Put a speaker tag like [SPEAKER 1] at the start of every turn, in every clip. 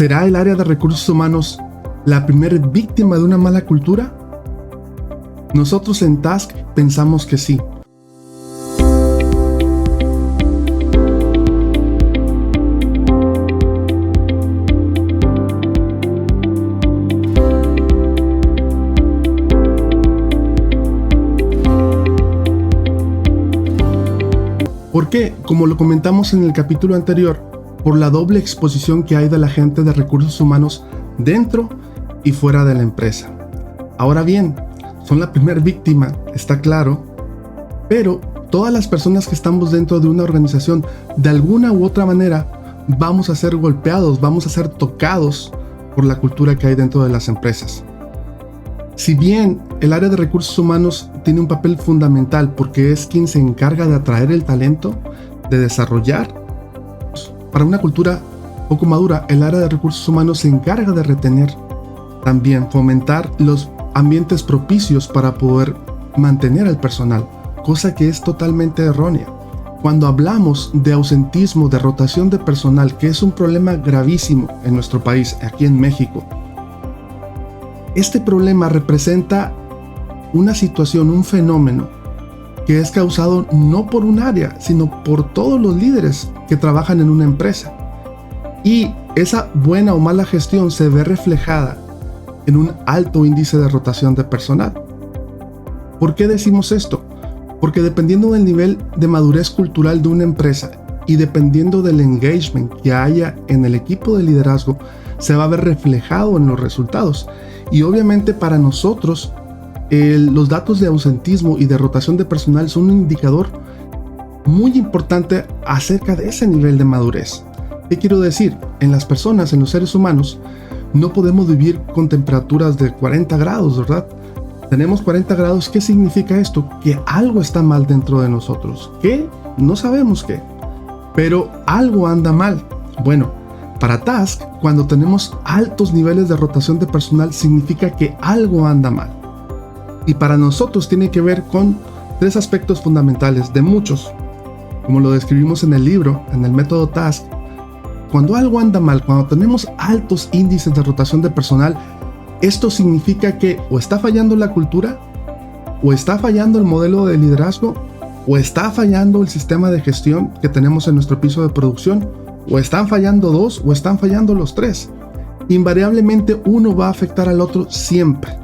[SPEAKER 1] ¿Será el área de recursos humanos la primera víctima de una mala cultura? Nosotros en Task pensamos que sí. ¿Por qué? Como lo comentamos en el capítulo anterior, por la doble exposición que hay de la gente de recursos humanos dentro y fuera de la empresa. Ahora bien, son la primera víctima, está claro, pero todas las personas que estamos dentro de una organización, de alguna u otra manera, vamos a ser golpeados, vamos a ser tocados por la cultura que hay dentro de las empresas. Si bien el área de recursos humanos tiene un papel fundamental porque es quien se encarga de atraer el talento, de desarrollar, para una cultura poco madura, el área de recursos humanos se encarga de retener, también fomentar los ambientes propicios para poder mantener al personal, cosa que es totalmente errónea. Cuando hablamos de ausentismo, de rotación de personal, que es un problema gravísimo en nuestro país, aquí en México, este problema representa una situación, un fenómeno que es causado no por un área, sino por todos los líderes que trabajan en una empresa. Y esa buena o mala gestión se ve reflejada en un alto índice de rotación de personal. ¿Por qué decimos esto? Porque dependiendo del nivel de madurez cultural de una empresa y dependiendo del engagement que haya en el equipo de liderazgo, se va a ver reflejado en los resultados. Y obviamente para nosotros, los datos de ausentismo y de rotación de personal son un indicador muy importante acerca de ese nivel de madurez. ¿Qué quiero decir? En las personas, en los seres humanos, no podemos vivir con temperaturas de 40 grados, ¿verdad? Tenemos 40 grados, ¿qué significa esto? Que algo está mal dentro de nosotros. ¿Qué? No sabemos qué, pero algo anda mal. Bueno, para Task, cuando tenemos altos niveles de rotación de personal, significa que algo anda mal. Y para nosotros tiene que ver con tres aspectos fundamentales, de muchos. Como lo describimos en el libro, en el método Task, cuando algo anda mal, cuando tenemos altos índices de rotación de personal, esto significa que o está fallando la cultura, o está fallando el modelo de liderazgo, o está fallando el sistema de gestión que tenemos en nuestro piso de producción, o están fallando dos, o están fallando los tres. Invariablemente uno va a afectar al otro siempre.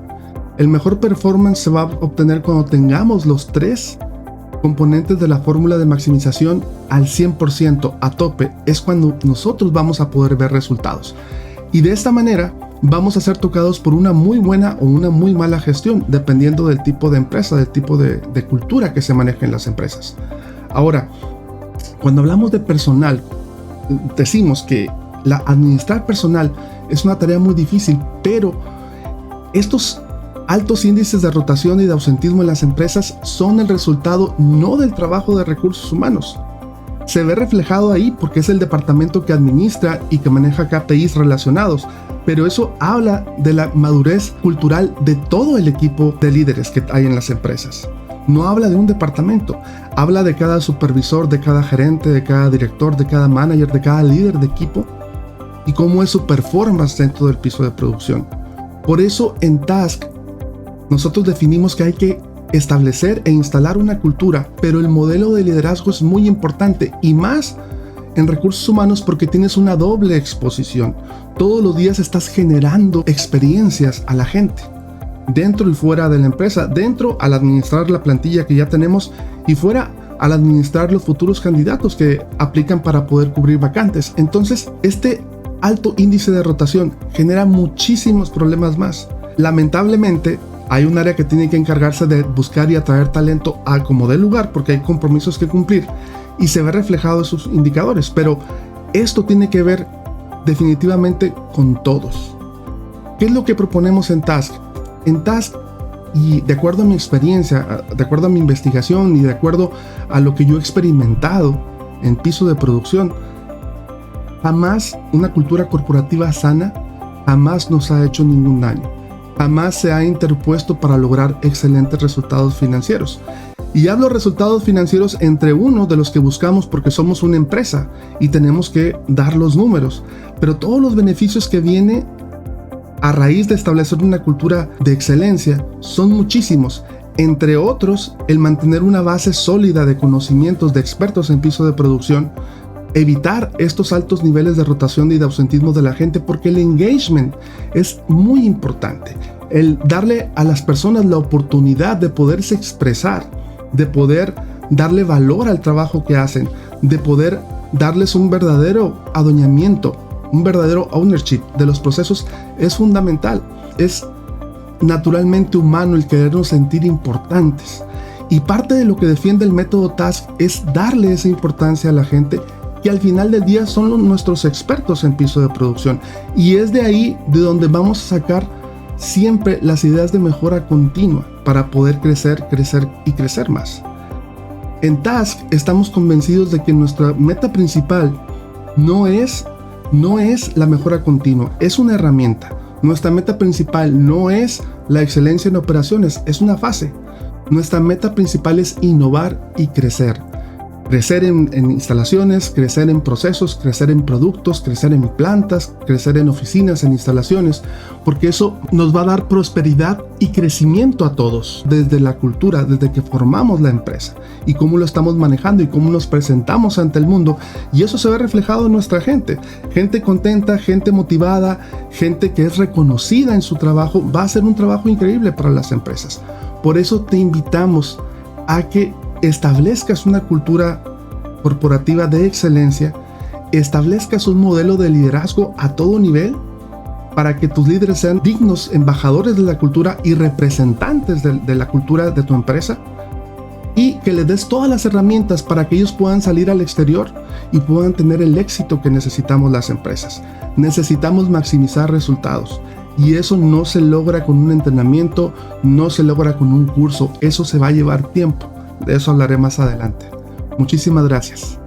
[SPEAKER 1] El mejor performance se va a obtener cuando tengamos los tres componentes de la fórmula de maximización al 100%, a tope. Es cuando nosotros vamos a poder ver resultados. Y de esta manera vamos a ser tocados por una muy buena o una muy mala gestión, dependiendo del tipo de empresa, del tipo de cultura que se maneja en las empresas. Ahora, cuando hablamos de personal, decimos que administrar personal es una tarea muy difícil, pero estos altos índices de rotación y de ausentismo en las empresas son el resultado no del trabajo de recursos humanos. Se ve reflejado ahí porque es el departamento que administra y que maneja KPIs relacionados, pero eso habla de la madurez cultural de todo el equipo de líderes que hay en las empresas. No habla de un departamento, habla de cada supervisor, de cada gerente, de cada director, de cada manager, de cada líder de equipo y cómo es su performance dentro del piso de producción. Por eso en Task nosotros definimos que hay que establecer e instalar una cultura, pero el modelo de liderazgo es muy importante y más en recursos humanos porque tienes una doble exposición. Todos los días estás generando experiencias a la gente, dentro y fuera de la empresa, dentro al administrar la plantilla que ya tenemos y fuera al administrar los futuros candidatos que aplican para poder cubrir vacantes. Entonces, este alto índice de rotación genera muchísimos problemas más. Lamentablemente, hay un área que tiene que encargarse de buscar y atraer talento a como dé lugar porque hay compromisos que cumplir y se ve reflejado en sus indicadores, pero esto tiene que ver definitivamente con todos. ¿Qué es lo que proponemos en Task? En Task, y de acuerdo a mi experiencia, de acuerdo a mi investigación y de acuerdo a lo que yo he experimentado en piso de producción, jamás una cultura corporativa sana jamás nos ha hecho ningún daño. Jamás se ha interpuesto para lograr excelentes resultados financieros. Y hablo de resultados financieros entre uno de los que buscamos porque somos una empresa y tenemos que dar los números. Pero todos los beneficios que viene a raíz de establecer una cultura de excelencia son muchísimos. Entre otros, el mantener una base sólida de conocimientos de expertos en piso de producción, evitar estos altos niveles de rotación y de ausentismo de la gente, porque el engagement es muy importante. El darle a las personas la oportunidad de poderse expresar, de poder darle valor al trabajo que hacen, de poder darles un verdadero adueñamiento, un verdadero ownership de los procesos es fundamental. Es naturalmente humano el querernos sentir importantes. Y parte de lo que defiende el método TASC es darle esa importancia a la gente que al final del día son nuestros expertos en piso de producción. Y es de ahí de donde vamos a sacar siempre las ideas de mejora continua para poder crecer y crecer más. En TASC estamos convencidos de que nuestra meta principal no es la mejora continua, es una herramienta. Nuestra meta principal no es la excelencia en operaciones, es una fase. Nuestra meta principal es innovar y crecer. Crecer en instalaciones, crecer en procesos, crecer en productos, crecer en plantas, crecer en oficinas, en instalaciones, porque eso nos va a dar prosperidad y crecimiento a todos, desde la cultura, desde que formamos la empresa y cómo lo estamos manejando y cómo nos presentamos ante el mundo, y eso se ve reflejado en nuestra gente contenta, gente motivada, gente que es reconocida en su trabajo. Va a ser un trabajo increíble para las empresas. Por eso te invitamos a que establezcas una cultura corporativa de excelencia, establezcas un modelo de liderazgo a todo nivel para que tus líderes sean dignos embajadores de la cultura y representantes de la cultura de tu empresa, y que les des todas las herramientas para que ellos puedan salir al exterior y puedan tener el éxito que necesitamos las empresas. Necesitamos maximizar resultados. Y eso no se logra con un entrenamiento, no se logra con un curso, eso se va a llevar tiempo. De eso hablaré más adelante. Muchísimas gracias.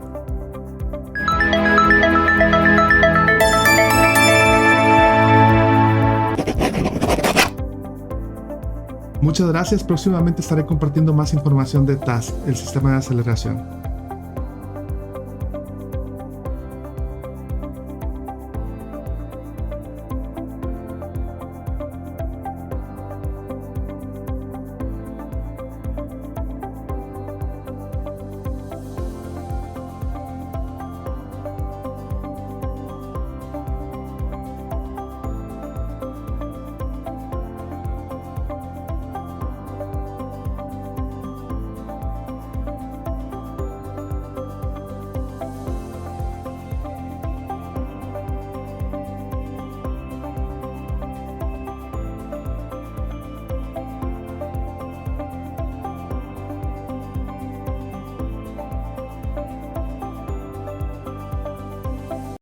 [SPEAKER 1] Muchas gracias. Próximamente estaré compartiendo más información de TASC, el sistema de aceleración.